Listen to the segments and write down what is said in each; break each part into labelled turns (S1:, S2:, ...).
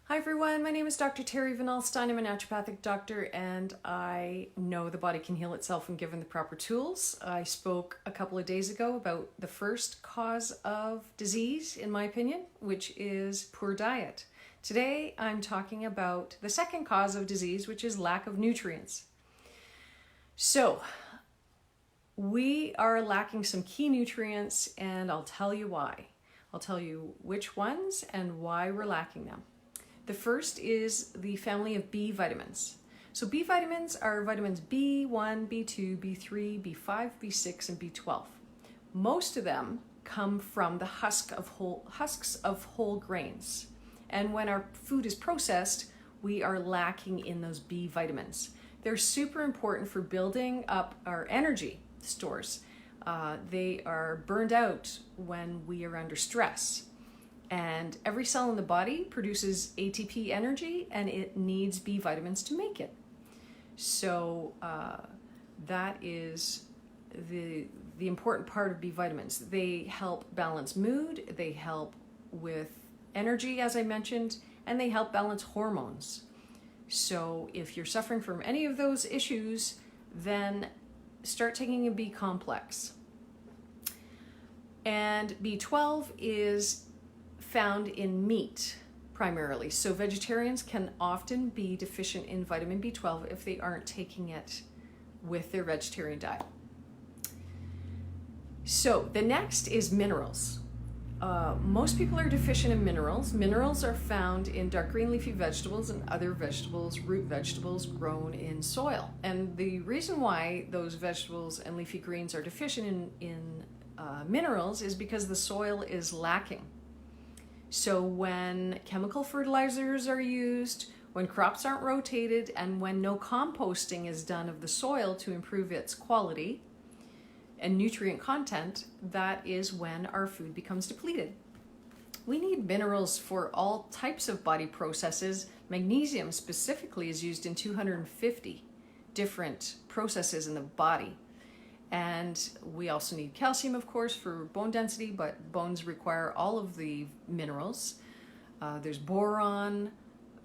S1: Hi everyone, my name is Dr. Terry Van Alstyne. I'm a naturopathic doctor and I know the body can heal itself when given the proper tools. I spoke a couple of days ago about the first cause of disease, in my opinion, which is poor diet. Today I'm talking about the second cause of disease, which is lack of nutrients. So, we are lacking some key nutrients and I'll tell you why. I'll tell you which ones and why we're lacking them. The first is the family of B vitamins. So B vitamins are vitamins B1, B2, B3, B5, B6, and B12. Most of them come from the husks of whole grains. And when our food is processed, we are lacking in those B vitamins. They're super important for building up our energy stores. They are burned out when we are under stress. And every cell in the body produces ATP energy and it needs B vitamins to make it. So that is the important part of B vitamins. They help balance mood, they help with energy, as I mentioned, and they help balance hormones. So if you're suffering from any of those issues, then start taking a B complex. And B12 is found in meat primarily. So vegetarians can often be deficient in vitamin B12 if they aren't taking it with their vegetarian diet. So the next is minerals. Most people are deficient in minerals. Minerals are found in dark green leafy vegetables and other vegetables, root vegetables grown in soil. And the reason why those vegetables and leafy greens are deficient in minerals is because the soil is lacking. So when chemical fertilizers are used, when crops aren't rotated, and when no composting is done of the soil to improve its quality and nutrient content, that is when our food becomes depleted. We need minerals for all types of body processes. Magnesium specifically is used in 250 different processes in the body. And we also need calcium, of course, for bone density, but bones require all of the minerals. There's boron,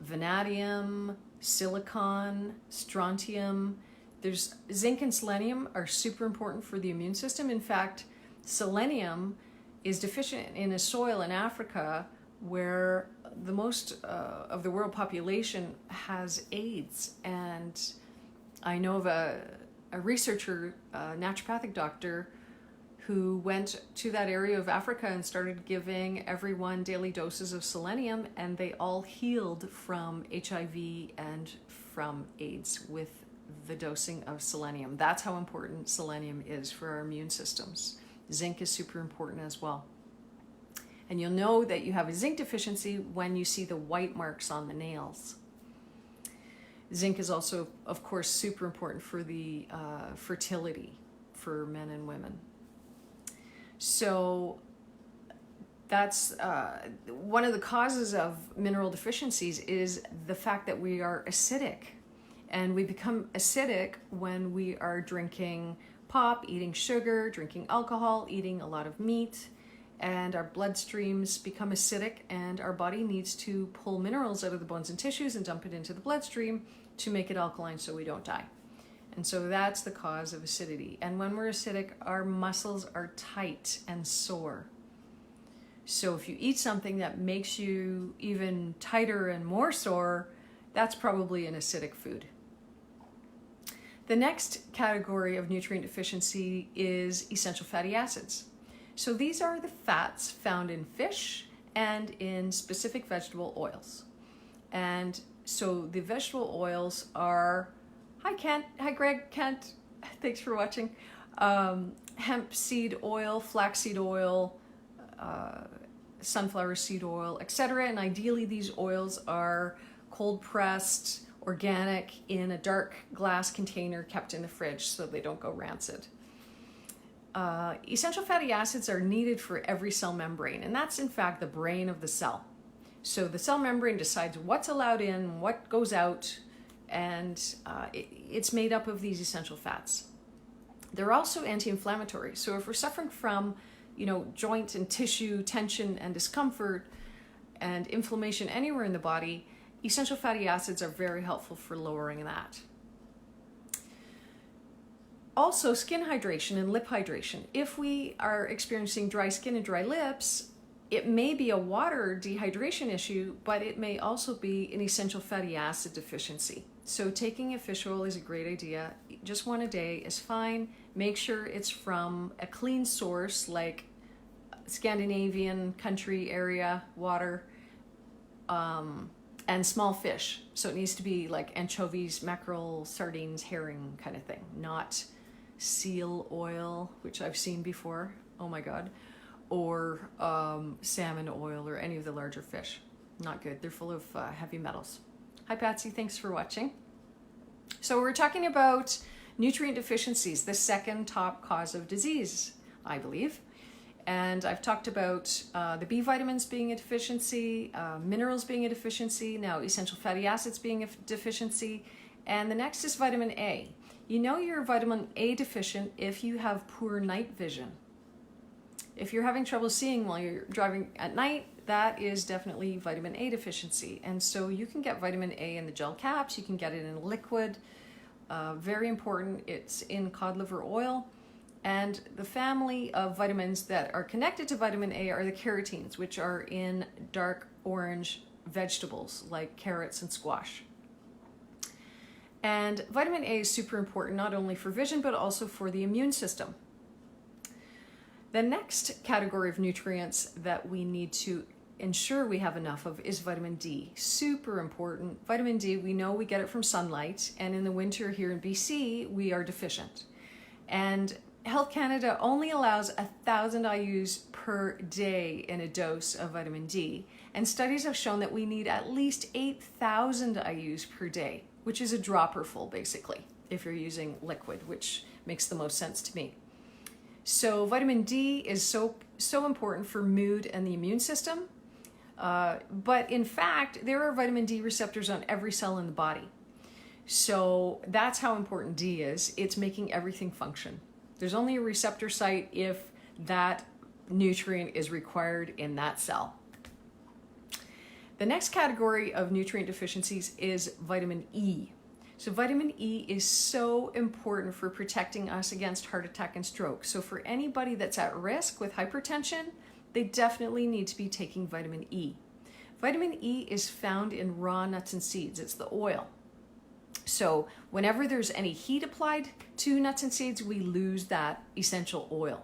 S1: vanadium, silicon, strontium. There's zinc and selenium are super important for the immune system. In fact, selenium is deficient in a soil in Africa where the most of the world population has AIDS. And I know of a researcher, a naturopathic doctor, who went to that area of Africa and started giving everyone daily doses of selenium, and they all healed from HIV and from AIDS with the dosing of selenium. That's how important selenium is for our immune systems. Zinc is super important as well. And you'll know that you have a zinc deficiency when you see the white marks on the nails. Zinc is also, of course, super important for the fertility for men and women. So that's one of the causes of mineral deficiencies is the fact that we are acidic. And we become acidic when we are drinking pop, eating sugar, drinking alcohol, eating a lot of meat, and our bloodstreams become acidic, and our body needs to pull minerals out of the bones and tissues and dump it into the bloodstream to make it alkaline so we don't die. And so that's the cause of acidity. And when we're acidic, our muscles are tight and sore. So if you eat something that makes you even tighter and more sore, that's probably an acidic food. The next category of nutrient deficiency is essential fatty acids. So these are the fats found in fish and in specific vegetable oils. And so the vegetable oils are, hi Kent, hi Greg, Kent, thanks for watching. Hemp seed oil, flaxseed oil, sunflower seed oil, etc. And ideally these oils are cold pressed, organic, in a dark glass container kept in the fridge so they don't go rancid. Essential fatty acids are needed for every cell membrane, and that's in fact the brain of the cell. So the cell membrane decides what's allowed in, what goes out, and it's made up of these essential fats. They're also anti-inflammatory. So if we're suffering from, joint and tissue tension and discomfort and inflammation anywhere in the body, essential fatty acids are very helpful for lowering that. Also, skin hydration and lip hydration. If we are experiencing dry skin and dry lips, it may be a water dehydration issue, but it may also be an essential fatty acid deficiency. So taking a fish oil is a great idea. Just one a day is fine. Make sure it's from a clean source like Scandinavian country area water, and small fish. So it needs to be like anchovies, mackerel, sardines, herring kind of thing, not seal oil, which I've seen before. Oh my God. Or salmon oil or any of the larger fish. Not good. They're full of heavy metals. Hi Patsy, thanks for watching. So we're talking about nutrient deficiencies, the second top cause of disease, I believe. And I've talked about the B vitamins being a deficiency, minerals being a deficiency, now essential fatty acids being a deficiency, and the next is vitamin A. You know you're vitamin A deficient if you have poor night vision. If you're having trouble seeing while you're driving at night, that is definitely vitamin A deficiency. And so you can get vitamin A in the gel caps, you can get it in liquid. Very important, it's in cod liver oil. And the family of vitamins that are connected to vitamin A are the carotenes, which are in dark orange vegetables like carrots and squash. And vitamin A is super important not only for vision, but also for the immune system. The next category of nutrients that we need to ensure we have enough of is vitamin D. Super important. Vitamin D, we know we get it from sunlight, and in the winter here in BC, we are deficient. And Health Canada only allows 1,000 IUs per day in a dose of vitamin D, and studies have shown that we need at least 8,000 IUs per day, which is a dropper full basically, if you're using liquid, which makes the most sense to me. So vitamin D is so important for mood and the immune system, but in fact, there are vitamin D receptors on every cell in the body. So that's how important D is. It's making everything function. There's only a receptor site if that nutrient is required in that cell. The next category of nutrient deficiencies is vitamin E. So vitamin E is so important for protecting us against heart attack and stroke. So for anybody that's at risk with hypertension, they definitely need to be taking vitamin E. Vitamin E is found in raw nuts and seeds. It's the oil. So whenever there's any heat applied to nuts and seeds, we lose that essential oil.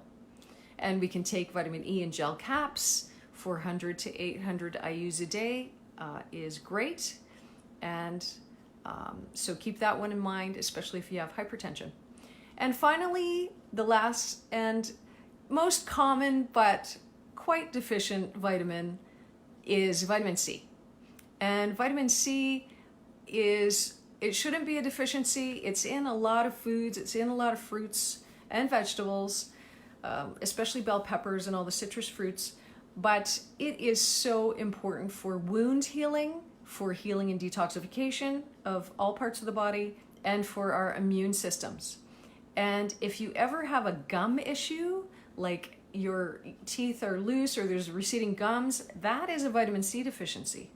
S1: And we can take vitamin E in gel caps. 400 to 800 IUs a day is great. And so keep that one in mind, especially if you have hypertension. And finally, the last and most common but quite deficient vitamin is vitamin C. And vitamin C it shouldn't be a deficiency. It's in a lot of foods. It's in a lot of fruits and vegetables, especially bell peppers and all the citrus fruits. But it is so important for wound healing, for healing and detoxification of all parts of the body, and for our immune systems. And if you ever have a gum issue, like your teeth are loose or there's receding gums, that is a vitamin C deficiency.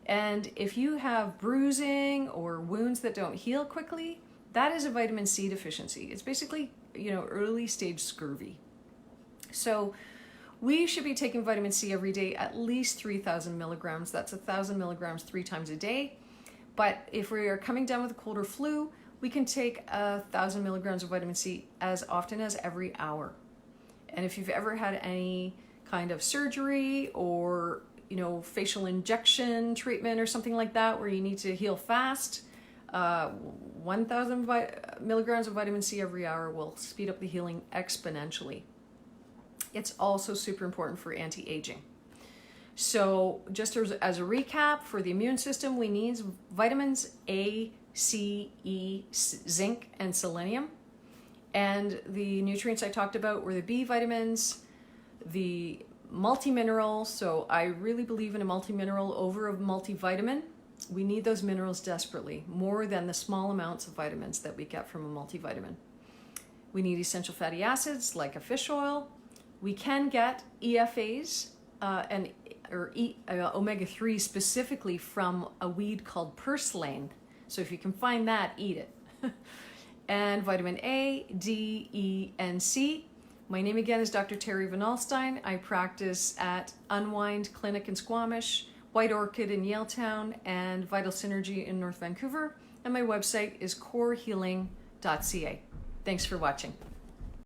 S1: And if you have bruising or wounds that don't heal quickly, that is a vitamin C deficiency. It's basically, early stage scurvy. So we should be taking vitamin C every day, at least 3,000 milligrams. That's 1,000 milligrams 3 times a day. But if we are coming down with a cold or flu, we can take 1,000 milligrams of vitamin C as often as every hour. And if you've ever had any kind of surgery or facial injection treatment or something like that where you need to heal fast, 1,000 milligrams of vitamin C every hour will speed up the healing exponentially. It's also super important for anti-aging. So just as a recap, for the immune system, we need vitamins A, C, E, zinc, and selenium. And the nutrients I talked about were the B vitamins, the multi-mineral. So I really believe in a multi-mineral over a multivitamin. We need those minerals desperately, more than the small amounts of vitamins that we get from a multivitamin. We need essential fatty acids like a fish oil. We can get EFAs, and or eat omega-3 specifically from a weed called purslane. So if you can find that, eat it. And vitamin A, D, E, and C. My name again is Dr. Terry Van Alstyne. I practice at Unwind Clinic in Squamish, White Orchid in Yaletown, and Vital Synergy in North Vancouver. And my website is corehealing.ca. Thanks for watching.